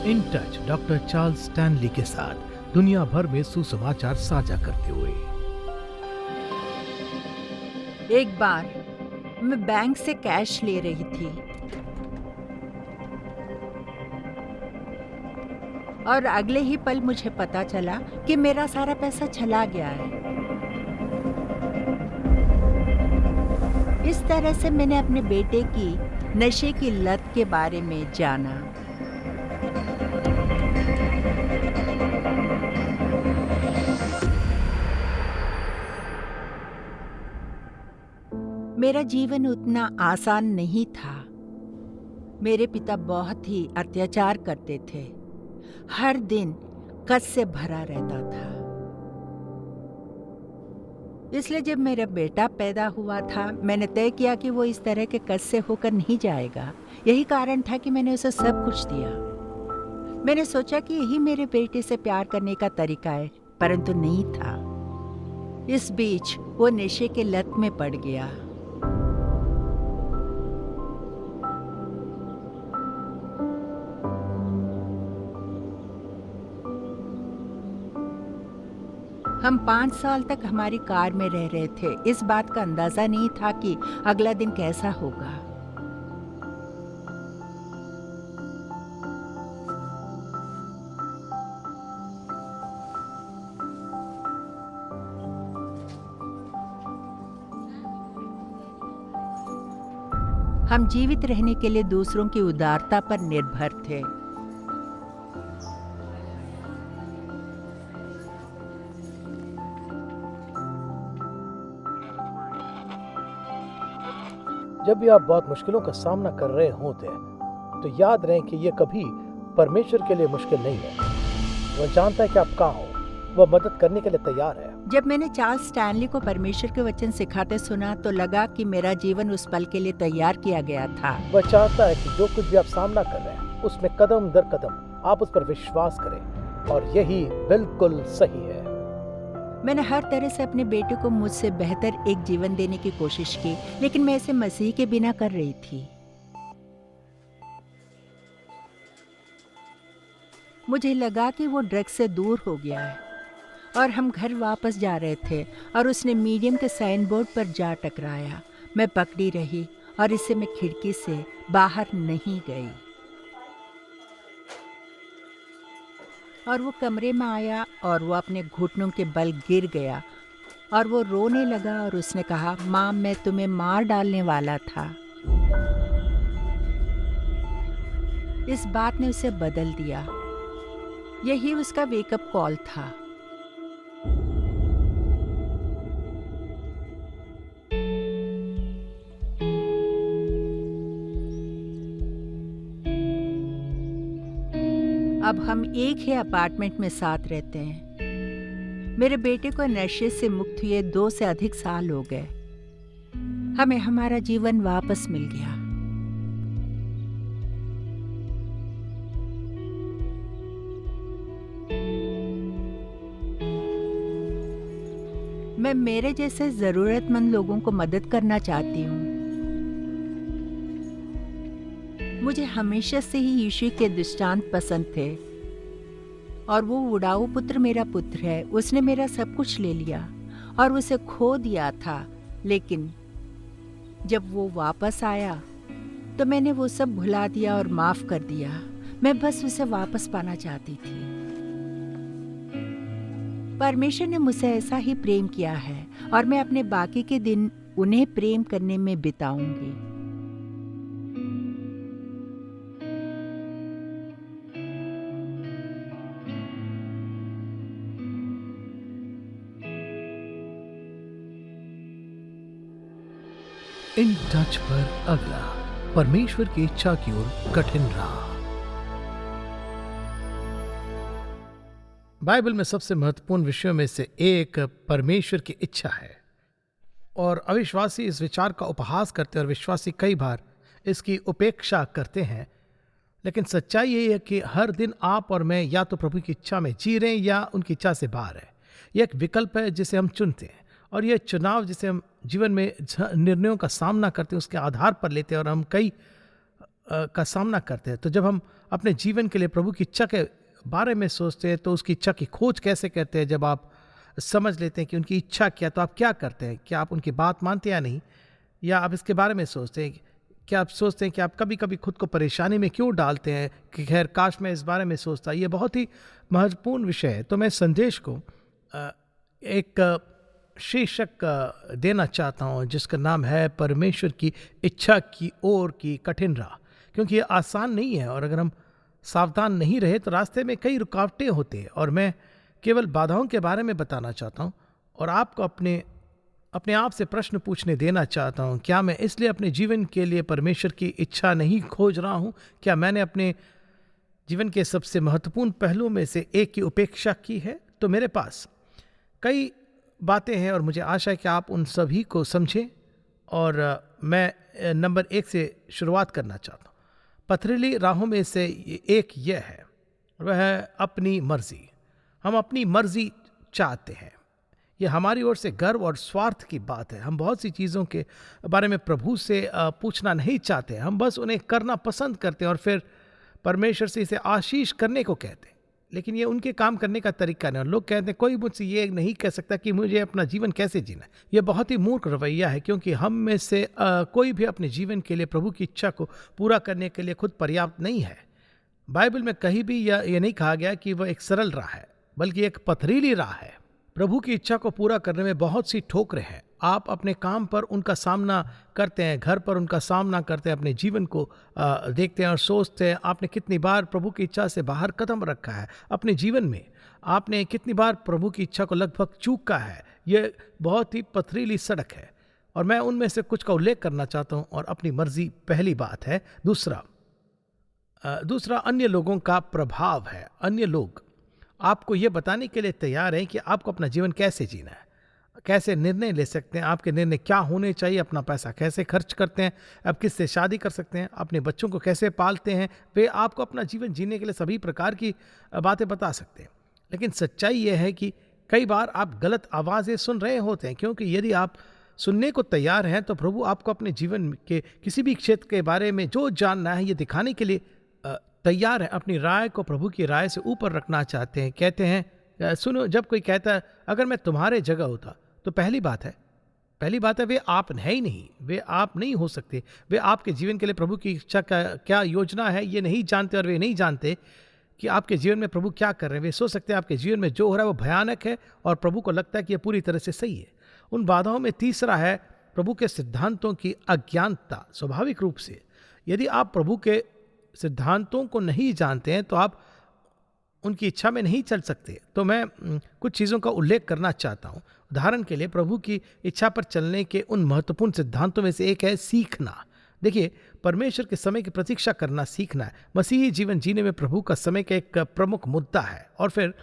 In touch doctor Charles Stanley के साथ दुनिया भर में सुसमाचार साझा करते हुए। एक बार मैं बैंक से कैश ले रही थी और अगले ही पल मुझे पता चला कि मेरा सारा पैसा चला गया है। इस तरह से मैंने अपने बेटे की नशे की लत के बारे में जाना। मेरा जीवन उतना आसान नहीं था। मेरे पिता बहुत ही अत्याचार करते थे। हर दिन कष्ट से भरा रहता था। इसलिए जब मेरा बेटा पैदा हुआ था, मैंने तय किया कि वो इस तरह के कष्ट से होकर नहीं जाएगा। यही कारण था कि मैंने उसे सब कुछ दिया। मैंने सोचा कि यही मेरे बेटे से प्यार करने का तरीका है, परंतु नहीं था। इस बीच वो नशे के लत में पड़ गया। हम 5 साल तक हमारी कार में रह रहे थे। इस बात का अंदाजा नहीं था कि अगला दिन कैसा होगा। हम जीवित रहने के लिए दूसरों की उदारता पर निर्भर थे। जब भी आप बहुत मुश्किलों का सामना कर रहे होते हैं तो याद रहे कि ये कभी परमेश्वर के लिए मुश्किल नहीं है। वह जानता है कि आप कहाँ हो, वह मदद करने के लिए तैयार है। जब मैंने चार्ल्स स्टैनली को परमेश्वर के वचन सिखाते सुना तो लगा कि मेरा जीवन उस पल के लिए तैयार किया गया था। वह चाहता है कि जो कुछ भी आप सामना कर रहे हैं उसमें कदम दर कदम आप उस पर विश्वास करें, और यही बिल्कुल सही है। मैंने हर तरह से अपने बेटे को मुझसे बेहतर एक जीवन देने की कोशिश की, लेकिन मैं इसे मसीह के बिना कर रही थी। मुझे लगा कि वो ड्रग्स से दूर हो गया है और हम घर वापस जा रहे थे और उसने मीडियम के साइन बोर्ड पर जा टकराया। मैं पकड़ी रही और इससे मैं खिड़की से बाहर नहीं गई। और वो कमरे में आया और वो अपने घुटनों के बल गिर गया और वो रोने लगा और उसने कहा, माँ, मैं तुम्हें मार डालने वाला था। इस बात ने उसे बदल दिया। यही उसका वेकअप कॉल था। अब हम एक ही अपार्टमेंट में साथ रहते हैं। मेरे बेटे को नशे से मुक्त हुए 2 से अधिक साल हो गए। हमें हमारा जीवन वापस मिल गया। मैं मेरे जैसे जरूरतमंद लोगों को मदद करना चाहती हूँ। मुझे हमेशा से ही यीशु के दृष्टांत पसंद थे और वो उड़ाऊ पुत्र मेरा पुत्र है। उसने मेरा सब कुछ ले लिया और उसे खो दिया था, लेकिन जब वो वापस आया तो मैंने वो सब भुला दिया और माफ कर दिया। मैं बस उसे वापस पाना चाहती थी। परमेश्वर ने मुझसे ऐसा ही प्रेम किया है और मैं अपने बाकी के दिन उन्हें प्रेम करने में बिताऊंगी। इन टच पर अगला, परमेश्वर की इच्छा की ओर कठिन राह। बाइबल में सबसे महत्वपूर्ण विषयों में से एक परमेश्वर की इच्छा है, और अविश्वासी इस विचार का उपहास करते हैं और विश्वासी कई बार इसकी उपेक्षा करते हैं। लेकिन सच्चाई ये है कि हर दिन आप और मैं या तो प्रभु की इच्छा में जी रहे हैं या उनकी इच्छा से बाहर है। यह एक विकल्प है जिसे हम चुनते हैं, और यह चुनाव जिसे हम जीवन में निर्णयों का सामना करते हैं उसके आधार पर लेते हैं। और हम कई का सामना करते हैं। तो जब हम अपने जीवन के लिए प्रभु की इच्छा के बारे में सोचते हैं तो उसकी इच्छा की खोज कैसे करते हैं? जब आप समझ लेते हैं कि उनकी इच्छा क्या, तो आप क्या करते हैं? क्या आप उनकी बात मानते हैं या नहीं? या आप इसके बारे में सोचते हैं? क्या आप सोचते हैं कि आप कभी कभी खुद को परेशानी में क्यों डालते हैं कि खैर काश मैं इस बारे में सोचता? ये बहुत ही महत्वपूर्ण विषय है। तो मैं संदेश को एक शीर्षक देना चाहता हूँ जिसका नाम है परमेश्वर की इच्छा की ओर की कठिन राह। क्योंकि ये आसान नहीं है और अगर हम सावधान नहीं रहे तो रास्ते में कई रुकावटें होती हैं। और मैं केवल बाधाओं के बारे में बताना चाहता हूँ और आपको अपने आप से प्रश्न पूछने देना चाहता हूँ, क्या मैं इसलिए अपने जीवन के लिए परमेश्वर की इच्छा नहीं खोज रहा हूँ? क्या मैंने अपने जीवन के सबसे महत्वपूर्ण पहलुओं में से एक की उपेक्षा की है? तो मेरे पास कई बातें हैं और मुझे आशा है कि आप उन सभी को समझें। और मैं नंबर 1 से शुरुआत करना चाहता हूँ। पथरीली राहों में से एक यह है, वह है अपनी मर्जी। हम अपनी मर्जी चाहते हैं। ये हमारी ओर से गर्व और स्वार्थ की बात है। हम बहुत सी चीज़ों के बारे में प्रभु से पूछना नहीं चाहते। हम बस उन्हें करना पसंद करते हैं और फिर परमेश्वर से इसे आशीष करने को कहते हैं। लेकिन ये उनके काम करने का तरीका नहीं। और लोग कहते हैं कोई मुझसे ये नहीं कह सकता कि मुझे अपना जीवन कैसे जीना है। ये बहुत ही मूर्ख रवैया है, क्योंकि हम में से कोई भी अपने जीवन के लिए प्रभु की इच्छा को पूरा करने के लिए खुद पर्याप्त नहीं है। बाइबल में कहीं भी यह नहीं कहा गया कि वह एक सरल राह है, बल्कि एक पथरीली राह है। प्रभु की इच्छा को पूरा करने में बहुत सी ठोकरें हैं। आप अपने काम पर उनका सामना करते हैं, घर पर उनका सामना करते हैं, अपने जीवन को देखते हैं और सोचते हैं आपने कितनी बार प्रभु की इच्छा से बाहर कदम रखा है। अपने जीवन में आपने कितनी बार प्रभु की इच्छा को लगभग चूका है। ये बहुत ही पथरीली सड़क है और मैं उनमें से कुछ का उल्लेख करना चाहता हूँ। और अपनी मर्जी पहली बात है। दूसरा अन्य लोगों का प्रभाव है। अन्य लोग आपको ये बताने के लिए तैयार हैं कि आपको अपना जीवन कैसे जीना है, कैसे निर्णय ले सकते हैं, आपके निर्णय क्या होने चाहिए, अपना पैसा कैसे खर्च करते हैं, आप किससे शादी कर सकते हैं, अपने बच्चों को कैसे पालते हैं। वे आपको अपना जीवन जीने के लिए सभी प्रकार की बातें बता सकते हैं। लेकिन सच्चाई यह है कि कई बार आप गलत आवाज़ें सुन रहे होते हैं, क्योंकि यदि आप सुनने को तैयार हैं तो प्रभु आपको अपने जीवन के किसी भी क्षेत्र के बारे में जो जानना है ये दिखाने के लिए तैयार है। अपनी राय को प्रभु की राय से ऊपर रखना चाहते हैं। कहते हैं, सुनो, जब कोई कहता है अगर मैं तुम्हारे जगह होता, तो पहली बात है वे आप है ही नहीं, वे आप नहीं हो सकते। वे आपके जीवन के लिए प्रभु की इच्छा का क्या योजना है ये नहीं जानते। और वे नहीं जानते कि आपके जीवन में प्रभु क्या कर रहे हैं। वे सोच सकते हैं आपके जीवन में जो हो रहा है वो भयानक है और प्रभु को लगता है कि यह पूरी तरह से सही है। उन बाधाओं में तीसरा है प्रभु के सिद्धांतों की अज्ञानता। स्वाभाविक रूप से यदि आप प्रभु के सिद्धांतों को नहीं जानते हैं तो आप उनकी इच्छा में नहीं चल सकते। तो मैं कुछ चीज़ों का उल्लेख करना चाहता हूँ। उदाहरण के लिए प्रभु की इच्छा पर चलने के उन महत्वपूर्ण सिद्धांतों में से एक है सीखना। देखिए, परमेश्वर के समय की प्रतीक्षा करना सीखना है। मसीही जीवन जीने में प्रभु का समय का एक प्रमुख मुद्दा है। और फिर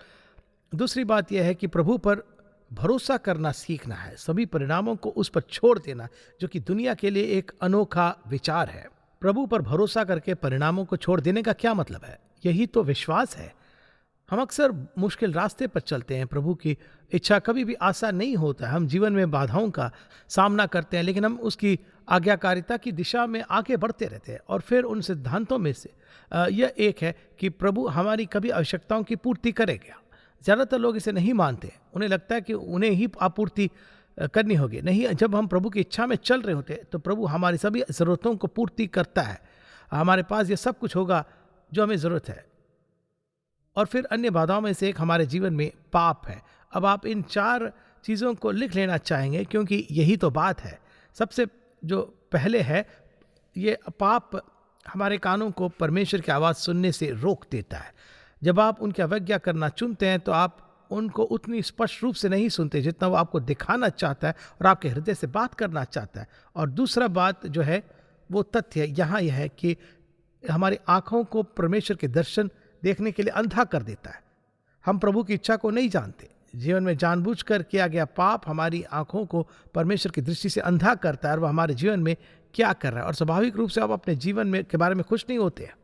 दूसरी बात यह है कि प्रभु पर भरोसा करना सीखना है, सभी परिणामों को उस पर छोड़ देना, जो कि दुनिया के लिए एक अनोखा विचार है। प्रभु पर भरोसा करके परिणामों को छोड़ देने का क्या मतलब है? यही तो विश्वास है। हम अक्सर मुश्किल रास्ते पर चलते हैं। प्रभु की इच्छा कभी भी आसान नहीं होता। हम जीवन में बाधाओं का सामना करते हैं, लेकिन हम उसकी आज्ञाकारिता की दिशा में आगे बढ़ते रहते हैं। और फिर उन सिद्धांतों में से यह एक है कि प्रभु हमारी कभी आवश्यकताओं की पूर्ति करेगा। ज़्यादातर लोग इसे नहीं मानते। उन्हें लगता है कि उन्हें ही आपूर्ति करनी होगी। नहीं, जब हम प्रभु की इच्छा में चल रहे होते हैं तो प्रभु हमारी सभी ज़रूरतों को पूर्ति करता है। हमारे पास ये सब कुछ होगा जो हमें ज़रूरत है। और फिर अन्य बाधाओं में से एक हमारे जीवन में पाप है। अब आप इन 4 चीज़ों को लिख लेना चाहेंगे, क्योंकि यही तो बात है। सबसे जो पहले है, ये पाप हमारे कानों को परमेश्वर की आवाज़ सुनने से रोक देता है। जब आप उनकी अवज्ञा करना चुनते हैं तो आप उनको उतनी स्पष्ट रूप से नहीं सुनते जितना वो आपको दिखाना चाहता है और आपके हृदय से बात करना चाहता है। और दूसरा बात जो है वो तथ्य यहाँ यह है कि हमारी आँखों को परमेश्वर के दर्शन देखने के लिए अंधा कर देता है। हम प्रभु की इच्छा को नहीं जानते। जीवन में जानबूझकर किया गया पाप हमारी आँखों को परमेश्वर की दृष्टि से अंधा करता है और वह हमारे जीवन में क्या कर रहा है। और स्वाभाविक रूप से आप अपने जीवन में के बारे में खुश नहीं होते हैं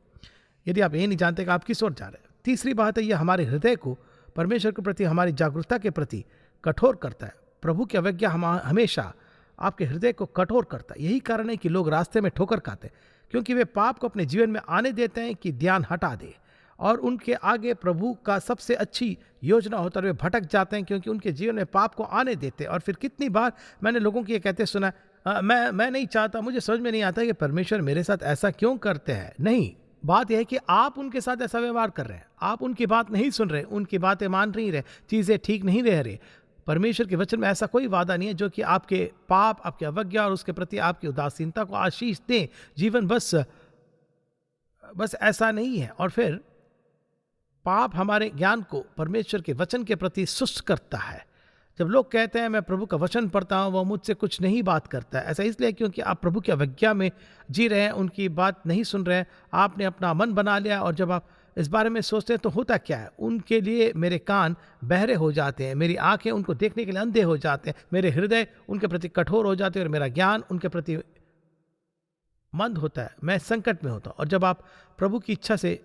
यदि आप ये नहीं जानते कि आप किस ओर जा रहे हैं। तीसरी बात है, यह हमारे हृदय को परमेश्वर के प्रति, हमारी जागरूकता के प्रति कठोर करता है। प्रभु की अवज्ञा हमेशा आपके हृदय को कठोर करता है। यही कारण है कि लोग रास्ते में ठोकर खाते हैं, क्योंकि वे पाप को अपने जीवन में आने देते हैं कि ध्यान हटा दे, और उनके आगे प्रभु का सबसे अच्छी योजना होता है, वे भटक जाते हैं क्योंकि उनके जीवन में पाप को आने देते हैं। और फिर कितनी बार मैंने लोगों की ये कहते सुना, मैं नहीं चाहता, मुझे समझ में नहीं आता कि परमेश्वर मेरे साथ ऐसा क्यों करते हैं। नहीं, बात यह है कि आप उनके साथ ऐसा व्यवहार कर रहे हैं, आप उनकी बात नहीं सुन रहे, उनकी बातें मान नहीं रहे, चीज़ें ठीक नहीं रह रही। परमेश्वर के वचन में ऐसा कोई वादा नहीं है जो कि आपके पाप, आपकी अवज्ञा और उसके प्रति आपकी उदासीनता को आशीष दें। जीवन बस ऐसा नहीं है। और फिर पाप हमारे ज्ञान को परमेश्वर के वचन के प्रति सुस्त करता है। जब लोग कहते हैं मैं प्रभु का वचन पढ़ता हूँ, वह मुझसे कुछ नहीं बात करता है, ऐसा इसलिए क्योंकि आप प्रभु की अवज्ञा में जी रहे हैं, उनकी बात नहीं सुन रहे हैं, आपने अपना मन बना लिया। और जब आप इस बारे में सोचते हैं तो होता क्या है, उनके लिए मेरे कान बहरे हो जाते हैं, मेरी आंखें उनको देखने के लिए अंधे हो जाते हैं, मेरे हृदय उनके प्रति कठोर हो जाते हैं और मेरा ज्ञान उनके प्रति मंद होता है, मैं संकट में होता हूँ। और जब आप प्रभु की इच्छा से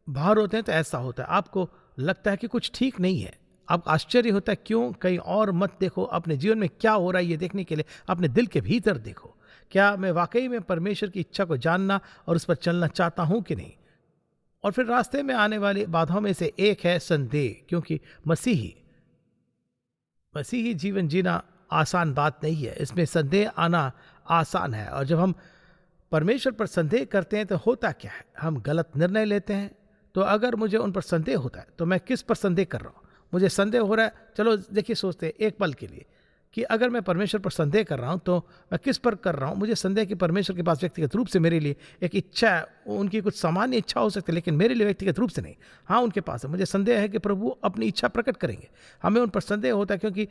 बाहर होते हैं तो ऐसा होता है, आपको लगता है कि कुछ ठीक नहीं है। आपको आश्चर्य होता है, क्यों? कहीं और मत देखो, अपने जीवन में क्या हो रहा है ये देखने के लिए अपने दिल के भीतर देखो, क्या मैं वाकई में परमेश्वर की इच्छा को जानना और उस पर चलना चाहता हूं कि नहीं। और फिर रास्ते में आने वाली बाधाओं में से एक है संदेह, क्योंकि मसीही जीवन जीना आसान बात नहीं है, इसमें संदेह आना आसान है। और जब हम परमेश्वर पर संदेह करते हैं तो होता क्या है, हम गलत निर्णय लेते हैं। तो अगर मुझे उन पर संदेह होता है तो मैं किस पर संदेह कर रहा हूँ? मुझे संदेह हो रहा है, चलो देखिए, सोचते हैं एक पल के लिए कि अगर मैं परमेश्वर पर संदेह कर रहा हूँ तो मैं किस पर कर रहा हूँ? मुझे संदेह कि परमेश्वर के पास व्यक्तिगत रूप से मेरे लिए एक इच्छा है, उनकी कुछ सामान्य इच्छा हो सकती है, लेकिन मेरे लिए व्यक्तिगत रूप से नहीं। हाँ, उनके पास है। मुझे संदेह है कि प्रभु अपनी इच्छा प्रकट करेंगे। हमें उन पर संदेह होता है क्योंकि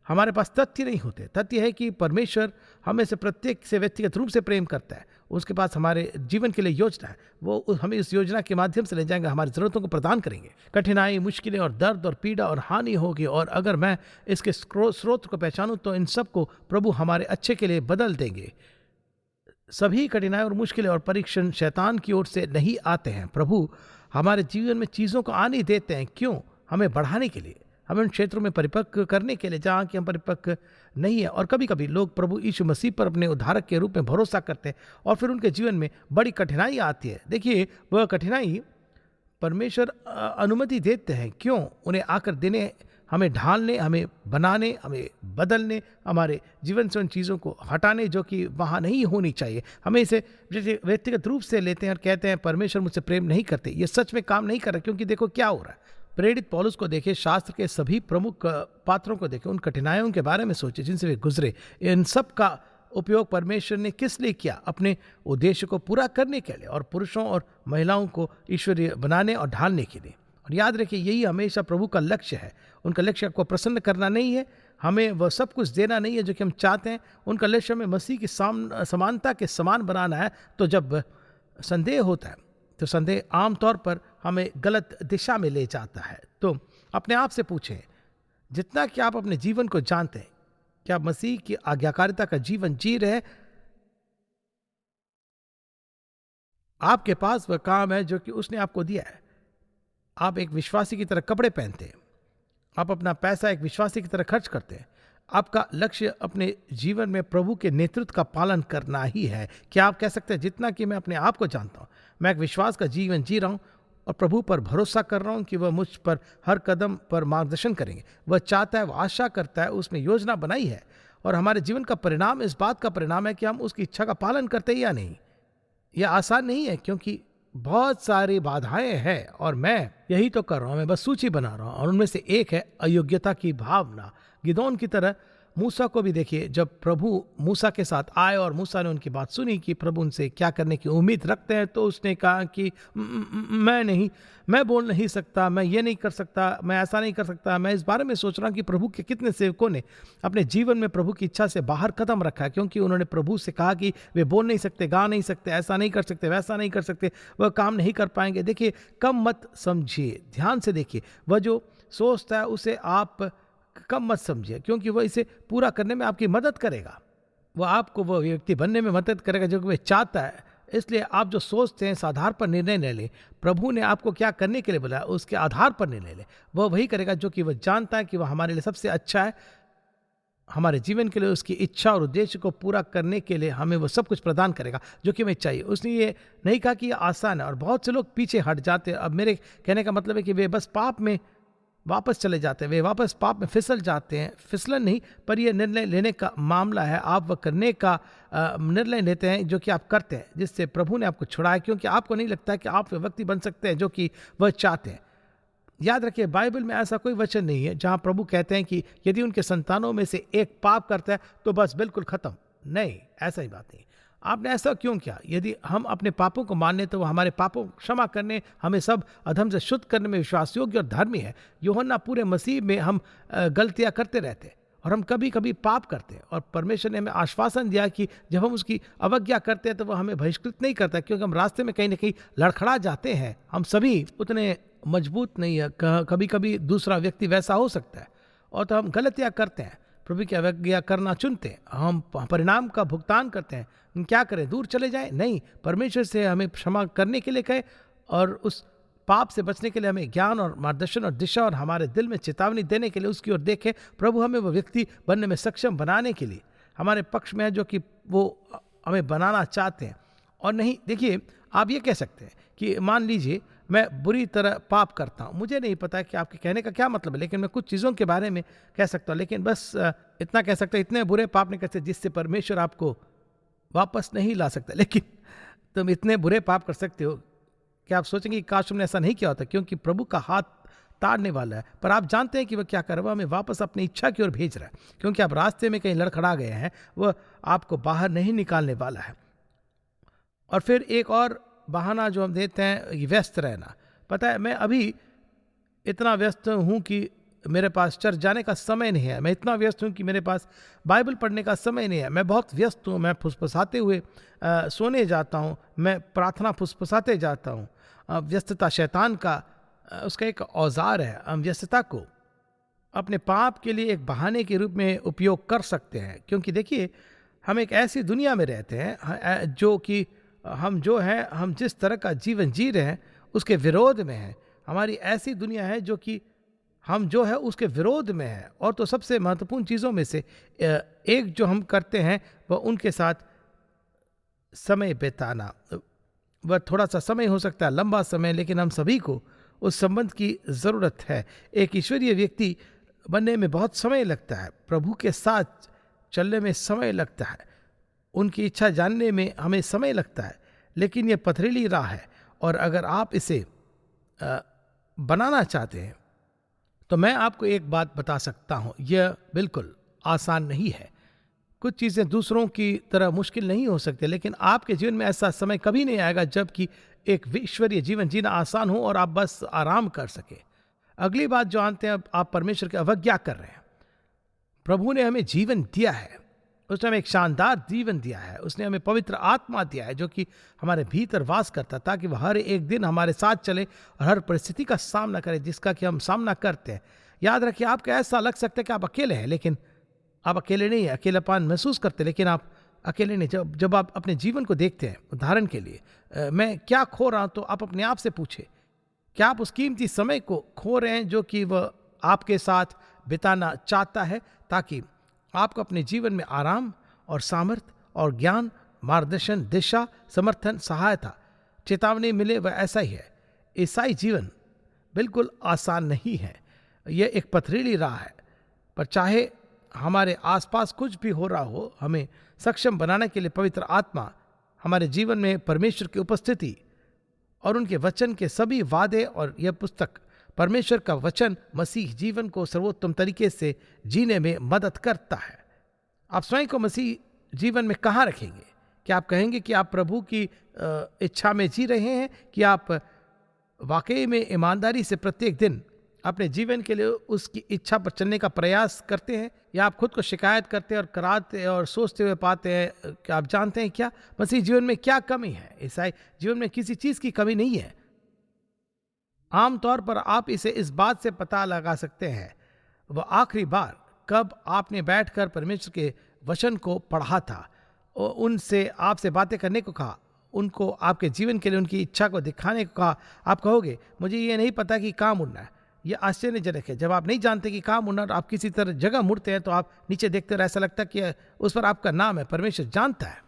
हमारे पास तथ्य नहीं होते। तथ्य है कि परमेश्वर हमें से प्रत्येक से व्यक्तिगत रूप से प्रेम करता है, उसके पास हमारे जीवन के लिए योजना है, वो हमें इस योजना के माध्यम से ले जाएंगे, हमारी ज़रूरतों को प्रदान करेंगे। कठिनाई, मुश्किलें और दर्द और पीड़ा और हानि होगी, और अगर मैं इसके स्रोत को पहचानूं तो इन सब को प्रभु हमारे अच्छे के लिए बदल देंगे। सभी कठिनाई और मुश्किलें और परीक्षण शैतान की ओर से नहीं आते हैं। प्रभु हमारे जीवन में चीज़ों को आने देते हैं, क्यों? हमें बढ़ाने के लिए, हमें उन क्षेत्रों में परिपक्व करने के लिए जहाँ कि हम परिपक्व नहीं है। और कभी कभी लोग प्रभु यीशु मसीह पर अपने उद्धारक के रूप में भरोसा करते हैं और फिर उनके जीवन में बड़ी कठिनाई आती है। देखिए, वह कठिनाई परमेश्वर अनुमति देते हैं, क्यों? उन्हें आकर देने, हमें ढालने, हमें बनाने, हमें बदलने, हमारे जीवन से उन चीज़ों को हटाने जो कि वहाँ नहीं होनी चाहिए। हमें इसे व्यक्तिगत रूप से लेते हैं और कहते हैं परमेश्वर मुझसे प्रेम नहीं करते। ये सच में काम नहीं कर रहा, क्योंकि देखो क्या हो रहा है। प्रेरित पौलुस को देखें, शास्त्र के सभी प्रमुख पात्रों को देखें, उन कठिनाइयों के बारे में सोचे जिनसे वे गुजरे। इन सब का उपयोग परमेश्वर ने किस लिए किया? अपने उद्देश्य को पूरा करने के लिए, और पुरुषों और महिलाओं को ईश्वरीय बनाने और ढालने के लिए। और याद रखिए, यही हमेशा प्रभु का लक्ष्य है। उनका लक्ष्य को प्रसन्न करना नहीं है, हमें वह सब कुछ देना नहीं है जो कि हम चाहते हैं। उनका लक्ष्य हमें मसीह की समानता के समान बनाना है। तो जब संदेह होता है तो संदेह आमतौर पर हमें गलत दिशा में ले जाता है। तो अपने आप से पूछें, जितना कि आप अपने जीवन को जानते हैं, क्या मसीह की आज्ञाकारिता का जीवन जी रहे? आपके पास वह काम है जो कि उसने आपको दिया है। आप एक विश्वासी की तरह कपड़े पहनते हैं, आप अपना पैसा एक विश्वासी की तरह खर्च करते हैं। आपका लक्ष्य अपने जीवन में प्रभु के नेतृत्व का पालन करना ही है। क्या आप कह सकते हैं, जितना कि मैं अपने आप को जानता हूँ, मैं एक विश्वास का जीवन जी रहा हूँ और प्रभु पर भरोसा कर रहा हूँ कि वह मुझ पर हर कदम पर मार्गदर्शन करेंगे। वह चाहता है, वह आशा करता है, उसने योजना बनाई है, और हमारे जीवन का परिणाम इस बात का परिणाम है कि हम उसकी इच्छा का पालन करते हैं या नहीं। यह आसान नहीं है, क्योंकि बहुत सारी बाधाएं हैं, और मैं यही तो कर रहा हूँ। मैं बस सूची बना रहा हूँ, और उनमें से एक है अयोग्यता की भावना। गिदोन की तरह मूसा को भी देखिए, जब प्रभु मूसा के साथ आए और मूसा ने उनकी बात सुनी कि प्रभु उनसे क्या करने की उम्मीद रखते हैं, तो उसने कहा कि मैं बोल नहीं सकता, मैं ये नहीं कर सकता, मैं ऐसा नहीं कर सकता। मैं इस बारे में सोच रहा हूँ कि प्रभु के कितने सेवकों ने अपने जीवन में प्रभु की इच्छा से बाहर कदम रखा है, क्योंकि उन्होंने प्रभु से कहा कि वे बोल नहीं सकते, गा नहीं सकते, ऐसा नहीं कर सकते, वैसा नहीं कर सकते, वह काम नहीं कर पाएंगे। देखिए, कम मत समझिए, ध्यान से देखिए। वह जो सोचता है उसे आप कम मत समझिए, क्योंकि वह इसे पूरा करने में आपकी मदद करेगा। वह आपको वह व्यक्ति बनने में मदद करेगा जो वह चाहता है। इसलिए आप जो सोचते हैं, इस आधार पर निर्णय ले लें। प्रभु ने आपको क्या करने के लिए बोला, उसके आधार पर निर्णय ले। वह वही करेगा जो कि वह जानता है कि वह हमारे लिए सबसे अच्छा है। हमारे जीवन के लिए उसकी इच्छा और उद्देश्य को पूरा करने के लिए हमें वो सब कुछ प्रदान करेगा जो कि हमें चाहिए। उसने ये नहीं कहा कि ये आसान है, और बहुत से लोग पीछे हट जाते हैं। अब मेरे कहने का मतलब है कि वे बस पाप में वापस चले जाते हैं, वे वापस पाप में फिसल जाते हैं। फिसलन नहीं, पर ये निर्णय लेने का मामला है। आप वह करने का निर्णय लेते हैं जो कि आप करते हैं, जिससे प्रभु ने आपको छुड़ाया, क्योंकि आपको नहीं लगता कि आप वे व्यक्ति बन सकते हैं जो कि वह चाहते हैं। याद रखिए, बाइबल में ऐसा कोई वचन नहीं है जहां प्रभु कहते हैं कि यदि उनके संतानों में से एक पाप करता है तो बस बिल्कुल खत्म। नहीं, ऐसा ही बात नहीं। आपने ऐसा क्यों किया? यदि हम अपने पापों को मानने तो वो हमारे पापों को क्षमा करने, हमें सब अधर्म से शुद्ध करने में विश्वास योग्य और धर्मी है। यूहन्ना पूरे मसीह में हम गलतियां करते रहते हैं और हम कभी कभी पाप करते हैं, और परमेश्वर ने हमें आश्वासन दिया कि जब हम उसकी अवज्ञा करते हैं तो वह हमें बहिष्कृत नहीं करता, क्योंकि हम रास्ते में कहीं ना कहीं लड़खड़ा जाते हैं। हम सभी उतने मजबूत नहीं है, कभी कभी दूसरा व्यक्ति वैसा हो सकता है, और तो हम गलतियां करते हैं, प्रभु की अवज्ञा करना चुनते हैं, हम परिणाम का भुगतान करते हैं। हम क्या करें? दूर चले जाएं? नहीं, परमेश्वर से हमें क्षमा करने के लिए कहे, और उस पाप से बचने के लिए हमें ज्ञान और मार्गदर्शन और दिशा और हमारे दिल में चेतावनी देने के लिए उसकी ओर देखे। प्रभु हमें वो व्यक्ति बनने में सक्षम बनाने के लिए हमारे पक्ष में है, जो कि वो हमें बनाना चाहते हैं। और नहीं, देखिए, आप ये कह सकते हैं कि मान लीजिए मैं बुरी तरह पाप करता हूँ। मुझे नहीं पता कि आपके कहने का क्या मतलब है, लेकिन मैं कुछ चीज़ों के बारे में कह सकता हूँ। लेकिन बस इतना कह सकता हूँ, इतने बुरे पाप नहीं करते जिससे परमेश्वर आपको वापस नहीं ला सकता। लेकिन तुम इतने बुरे पाप कर सकते हो कि आप सोचेंगे कि काश तुमने ऐसा नहीं किया होता, क्योंकि प्रभु का हाथ ताड़ने वाला है। पर आप जानते हैं कि वह क्या कर रहा है, हमें वापस अपनी इच्छा की ओर भेज रहा है, क्योंकि आप रास्ते में कहीं लड़खड़ा गए हैं। वह आपको बाहर नहीं निकालने वाला है। और फिर एक और बहाना जो हम देते हैं, ये व्यस्त रहना। पता है, मैं अभी इतना व्यस्त हूँ कि मेरे पास चर्च जाने का समय नहीं है। मैं इतना व्यस्त हूँ कि मेरे पास बाइबल पढ़ने का समय नहीं है। मैं बहुत व्यस्त हूँ। मैं फुसफुसाते हुए सोने जाता हूँ। मैं प्रार्थना फुसफुसाते जाता हूँ। व्यस्तता शैतान का उसका एक औजार है। हम व्यस्तता को अपने पाप के लिए एक बहाने के रूप में उपयोग कर सकते हैं, क्योंकि देखिए, हम एक ऐसी दुनिया में रहते हैं जो कि हम जिस तरह का जीवन जी रहे हैं उसके विरोध में है। हमारी ऐसी दुनिया है जो कि हम जो है उसके विरोध में है। और तो सबसे महत्वपूर्ण चीज़ों में से एक जो हम करते हैं वह उनके साथ समय बिताना। वह थोड़ा सा समय हो सकता है, लंबा समय, लेकिन हम सभी को उस संबंध की ज़रूरत है। एक ईश्वरीय व्यक्ति बनने में बहुत समय लगता है, प्रभु के साथ चलने में समय लगता है, उनकी इच्छा जानने में हमें समय लगता है। लेकिन यह पथरीली राह है, और अगर आप इसे बनाना चाहते हैं तो मैं आपको एक बात बता सकता हूं, यह बिल्कुल आसान नहीं है। कुछ चीज़ें दूसरों की तरह मुश्किल नहीं हो सकती, लेकिन आपके जीवन में ऐसा समय कभी नहीं आएगा जब कि एक ईश्वरीय जीवन जीना आसान हो और आप बस आराम कर सके। अगली बात जो जानते हैं, आप परमेश्वर की अवज्ञा कर रहे हैं। प्रभु ने हमें जीवन दिया है, उसने हमें एक शानदार जीवन दिया है। उसने हमें पवित्र आत्मा दिया है जो कि हमारे भीतर वास करता, ताकि वह हर एक दिन हमारे साथ चले और हर परिस्थिति का सामना करे जिसका कि हम सामना करते हैं। याद रखिए, आपको ऐसा लग सकता है कि आप अकेले हैं, लेकिन आप अकेले नहीं हैं। अकेलापन महसूस करते, लेकिन आप अकेले नहीं। जब आप अपने जीवन को देखते हैं, उदाहरण के लिए मैं क्या खो रहा हूं, तो आप अपने आप से पूछे, क्या आप उस कीमती समय को खो रहे हैं जो कि वह आपके साथ बिताना चाहता है, ताकि आपको अपने जीवन में आराम और सामर्थ्य और ज्ञान, मार्गदर्शन, दिशा, समर्थन, सहायता, चेतावनी मिले। वह ऐसा ही है। ईसाई जीवन बिल्कुल आसान नहीं है, यह एक पथरीली राह है। पर चाहे हमारे आसपास कुछ भी हो रहा हो, हमें सक्षम बनाने के लिए पवित्र आत्मा हमारे जीवन में परमेश्वर की उपस्थिति और उनके वचन के सभी वादे, और यह पुस्तक परमेश्वर का वचन मसीह जीवन को सर्वोत्तम तरीके से जीने में मदद करता है। आप स्वयं को मसीह जीवन में कहाँ रखेंगे? क्या आप कहेंगे कि आप प्रभु की इच्छा में जी रहे हैं, कि आप वाकई में ईमानदारी से प्रत्येक दिन अपने जीवन के लिए उसकी इच्छा पर चलने का प्रयास करते हैं, या आप खुद को शिकायत करते और कराते और सोचते हुए पाते हैं कि आप जानते हैं क्या मसीह जीवन में क्या कमी है? ईसाई जीवन में किसी चीज़ की कमी नहीं है। आमतौर पर आप इसे इस बात से पता लगा सकते हैं, वह आखिरी बार कब आपने बैठकर परमेश्वर के वचन को पढ़ा था और उनसे आपसे बातें करने को कहा, उनको आपके जीवन के लिए उनकी इच्छा को दिखाने को कहा। आप कहोगे, मुझे ये नहीं पता कि कहाँ मुड़ना है, यह आश्चर्यजनक है। जब आप नहीं जानते कि कहाँ मुड़ना, आप किसी तरह जगह मुड़ते हैं तो आप नीचे देखते हैं, ऐसा लगता है कि उस पर आपका नाम है। परमेश्वर जानता है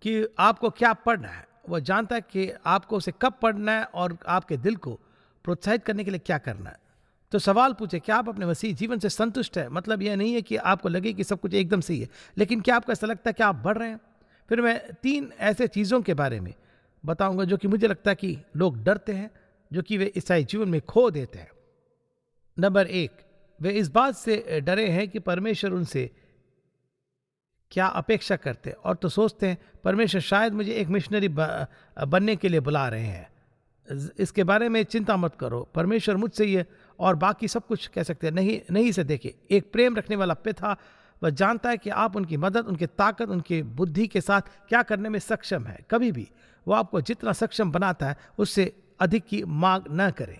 कि आपको क्या पढ़ना है, वह जानता है कि आपको उसे कब पढ़ना है और आपके दिल को प्रोत्साहित करने के लिए क्या करना है। तो सवाल पूछे, क्या आप अपने मसीह जीवन से संतुष्ट है? मतलब यह नहीं है कि आपको लगे कि सब कुछ एकदम सही है, लेकिन क्या आपको ऐसा लगता है कि आप बढ़ रहे हैं? फिर मैं 3 ऐसे चीज़ों के बारे में बताऊंगा जो कि मुझे लगता है कि लोग डरते हैं, जो कि वे ईसाई जीवन में खो देते हैं। नंबर 1, वे इस बात से डरे हैं कि परमेश्वर उनसे क्या अपेक्षा करते हैं, और तो सोचते हैं परमेश्वर शायद मुझे एक मिशनरी बनने के लिए बुला रहे हैं, इसके बारे में चिंता मत करो, परमेश्वर मुझसे ये और बाकी सब कुछ कह सकते हैं। नहीं से देखिए, एक प्रेम रखने वाला पिता वह जानता है कि आप उनकी मदद, उनकी ताकत, उनकी बुद्धि के साथ क्या करने में सक्षम है। कभी भी वो आपको जितना सक्षम बनाता है उससे अधिक की मांग न करें।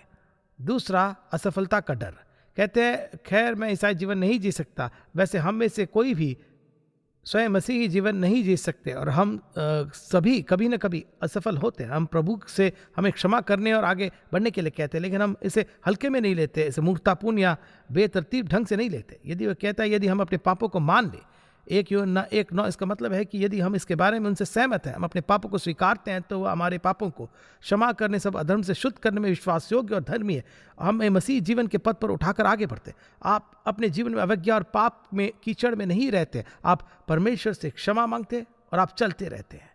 दूसरा, असफलता का डर। कहते हैं खैर मैं ईसाई जीवन नहीं जी सकता। वैसे हम में से कोई भी स्वयं मसीही जीवन नहीं जी सकते और हम सभी कभी न कभी असफल होते हैं। हम प्रभु से हमें क्षमा करने और आगे बढ़ने के लिए कहते हैं, लेकिन हम इसे हल्के में नहीं लेते, इसे मूर्खतापूर्ण या बेतरतीब ढंग से नहीं लेते। यदि वह कहता है यदि हम अपने पापों को मान ले, 1 यूहन्ना 1:9, इसका मतलब है कि यदि हम इसके बारे में उनसे सहमत हैं, हम अपने पापों को स्वीकारते हैं, तो वह हमारे पापों को क्षमा करने, सब अधर्म से शुद्ध करने में विश्वास योग्य और धर्मी है। हम मसीह जीवन के पद पर उठाकर आगे बढ़ते। आप अपने जीवन में अवज्ञा और पाप में कीचड़ में नहीं रहते, आप परमेश्वर से क्षमा मांगते और आप चलते रहते हैं।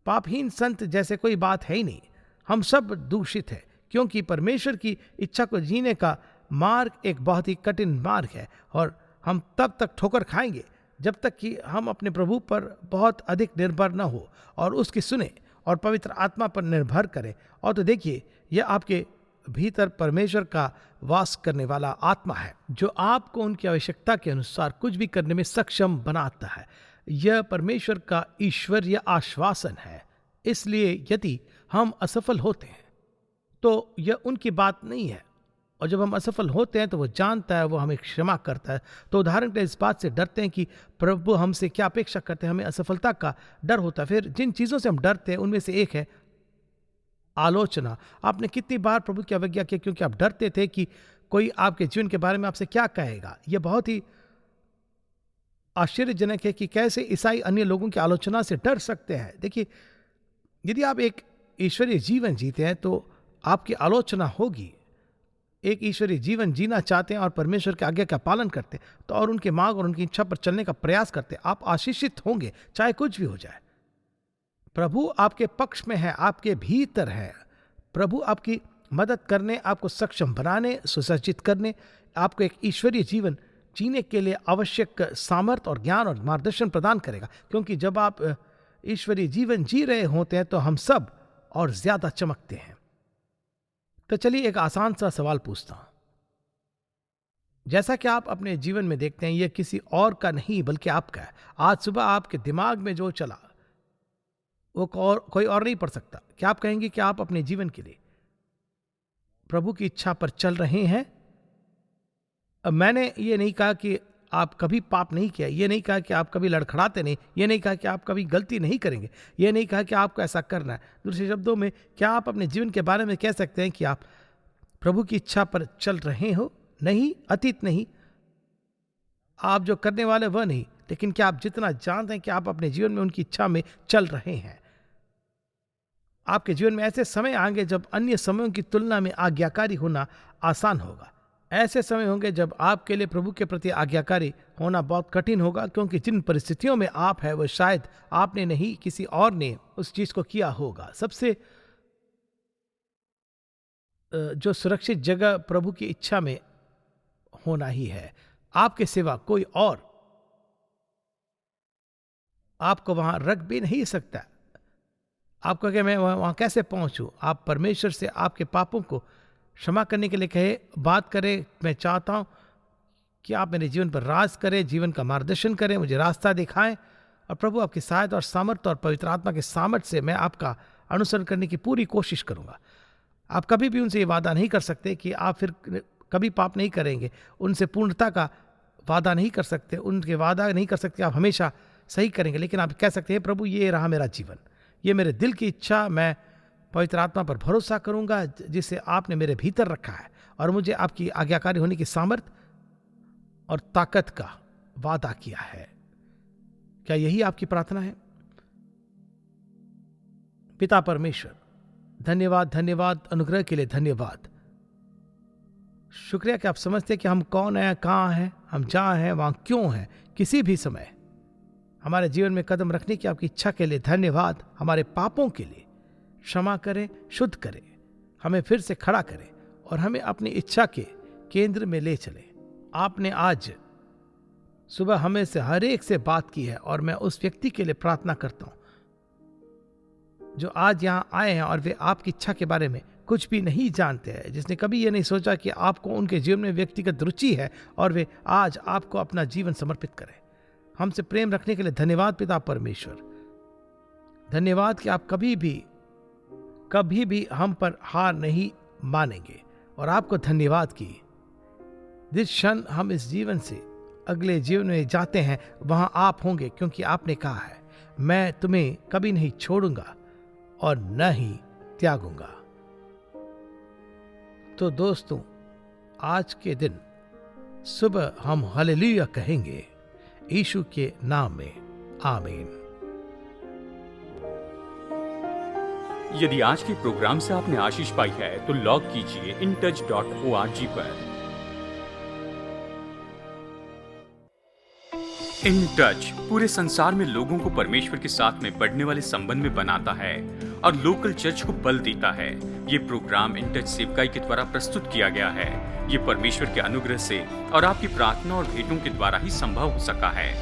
पापहीन संत जैसे कोई बात है ही नहीं। हम सब दूषित हैं, क्योंकि परमेश्वर की इच्छा को जीने का मार्ग एक बहुत ही कठिन मार्ग है, और हम तब तक ठोकर खाएंगे जब तक कि हम अपने प्रभु पर बहुत अधिक निर्भर न हो और उसकी सुने और पवित्र आत्मा पर निर्भर करें। और तो देखिए, यह आपके भीतर परमेश्वर का वास करने वाला आत्मा है, जो आपको उनकी आवश्यकता के अनुसार कुछ भी करने में सक्षम बनाता है। यह परमेश्वर का ईश्वरीय आश्वासन है। इसलिए यदि हम असफल होते हैं तो यह उनकी बात नहीं है, और जब हम असफल होते हैं तो वो जानता है, वो हमें क्षमा करता है। तो उदाहरण के लिए इस बात से डरते हैं कि प्रभु हमसे क्या अपेक्षा करते हैं, हमें असफलता का डर होता है। फिर जिन चीज़ों से हम डरते हैं उनमें से एक है आलोचना। आपने कितनी बार प्रभु की अवज्ञा की क्योंकि आप डरते थे कि कोई आपके जीवन के बारे में आपसे क्या कहेगा। यह बहुत ही आश्चर्यजनक है कि कैसे ईसाई अन्य लोगों की आलोचना से डर सकते हैं। देखिए, यदि आप एक ईश्वरीय जीवन जीते हैं तो आपकी आलोचना होगी। एक ईश्वरीय जीवन जीना चाहते हैं और परमेश्वर की आज्ञा का पालन करते हैं तो और उनके मार्ग और उनकी इच्छा पर चलने का प्रयास करते हैं, आप आशीषित होंगे, चाहे कुछ भी हो जाए। प्रभु आपके पक्ष में है, आपके भीतर है। प्रभु आपकी मदद करने, आपको सक्षम बनाने, सुसज्जित करने, आपको एक ईश्वरीय जीवन जीने के लिए आवश्यक सामर्थ और ज्ञान और मार्गदर्शन प्रदान करेगा। क्योंकि जब आप ईश्वरीय जीवन जी रहे होते हैं तो हम सब और ज्यादा चमकते हैं। तो चलिए एक आसान सा सवाल पूछता हूं। जैसा कि आप अपने जीवन में देखते हैं, यह किसी और का नहीं बल्कि आपका है। आज सुबह आपके दिमाग में जो चला वो कोई और नहीं पढ़ सकता। क्या आप कहेंगे कि आप अपने जीवन के लिए प्रभु की इच्छा पर चल रहे हैं? अब मैंने ये नहीं कहा कि आप कभी पाप नहीं किया, ये नहीं कहा कि आप कभी लड़खड़ाते नहीं, ये नहीं कहा कि आप कभी गलती नहीं करेंगे, ये नहीं कहा कि आपको ऐसा करना है। दूसरे शब्दों में, क्या आप अपने जीवन के बारे में कह सकते हैं कि आप प्रभु की इच्छा पर चल रहे हो? नहीं, अतीत नहीं, आप जो करने वाले वह नहीं, लेकिन क्या आप जितना जानते हैं कि आप अपने जीवन में उनकी इच्छा में चल रहे हैं? आपके जीवन में ऐसे समय आएंगे जब अन्य समयों की तुलना में आज्ञाकारी होना आसान होगा। ऐसे समय होंगे जब आपके लिए प्रभु के प्रति आज्ञाकारी होना बहुत कठिन होगा, क्योंकि जिन परिस्थितियों में आप है वो शायद आपने नहीं, किसी और ने उस चीज को किया होगा। सबसे जो सुरक्षित जगह प्रभु की इच्छा में होना ही है। आपके सिवा कोई और आपको वहां रख भी नहीं सकता। आप कहें मैं वहां कैसे पहुंचूं? आप परमेश्वर से आपके पापों को क्षमा करने के लिए कहे, बात करें, मैं चाहता हूं कि आप मेरे जीवन पर राज करें, जीवन का मार्गदर्शन करें, मुझे रास्ता दिखाएं, और प्रभु आपकी सहायता और सामर्थ्य और पवित्र आत्मा के सामर्थ्य से मैं आपका अनुसरण करने की पूरी कोशिश करूंगा। आप कभी भी उनसे ये वादा नहीं कर सकते कि आप फिर कभी पाप नहीं करेंगे, उनसे पूर्णता का वादा नहीं कर सकते, उनके वादा नहीं कर सकते आप हमेशा सही करेंगे, लेकिन आप कह सकते हैं प्रभु ये रहा मेरा जीवन, ये मेरे दिल की इच्छा, मैं पवित्र आत्मा पर भरोसा करूंगा जिसे आपने मेरे भीतर रखा है, और मुझे आपकी आज्ञाकारी होने की सामर्थ और ताकत का वादा किया है। क्या यही आपकी प्रार्थना है? पिता परमेश्वर, धन्यवाद, धन्यवाद, अनुग्रह के लिए धन्यवाद। शुक्रिया कि आप समझते हैं कि हम कौन हैं, कहाँ हैं, हम जहाँ हैं वहाँ क्यों हैं। किसी भी समय हमारे जीवन में कदम रखने की आपकी इच्छा के लिए धन्यवाद। हमारे पापों के लिए क्षमा करें, शुद्ध करें, हमें फिर से खड़ा करें और हमें अपनी इच्छा के केंद्र में ले चलें। आपने आज सुबह हमें से हर एक से बात की है, और मैं उस व्यक्ति के लिए प्रार्थना करता हूं जो आज यहाँ आए हैं और वे आपकी इच्छा के बारे में कुछ भी नहीं जानते हैं, जिसने कभी ये नहीं सोचा कि आपको उनके जीवन में व्यक्तिगत रुचि है और वे आज आपको अपना जीवन समर्पित करें। हमसे प्रेम रखने के लिए धन्यवाद पिता परमेश्वर। धन्यवाद कि आप कभी भी हम पर हार नहीं मानेंगे, और आपको धन्यवाद कि जिस क्षण हम इस जीवन से अगले जीवन में जाते हैं वहां आप होंगे, क्योंकि आपने कहा है मैं तुम्हें कभी नहीं छोड़ूंगा और न ही त्यागूंगा। तो दोस्तों, आज के दिन सुबह हम हालेलुया कहेंगे यीशु के नाम में, आमीन। यदि आज के प्रोग्राम से आपने आशीष पाई है तो लॉग कीजिए intouch.org पर। इन टच पूरे संसार में लोगों को परमेश्वर के साथ में बढ़ने वाले संबंध में बनाता है और लोकल चर्च को बल देता है। ये प्रोग्राम इन टच सेवकाई के द्वारा प्रस्तुत किया गया है। ये परमेश्वर के अनुग्रह से और आपकी प्रार्थना और भेंटों के द्वारा ही संभव हो सका है।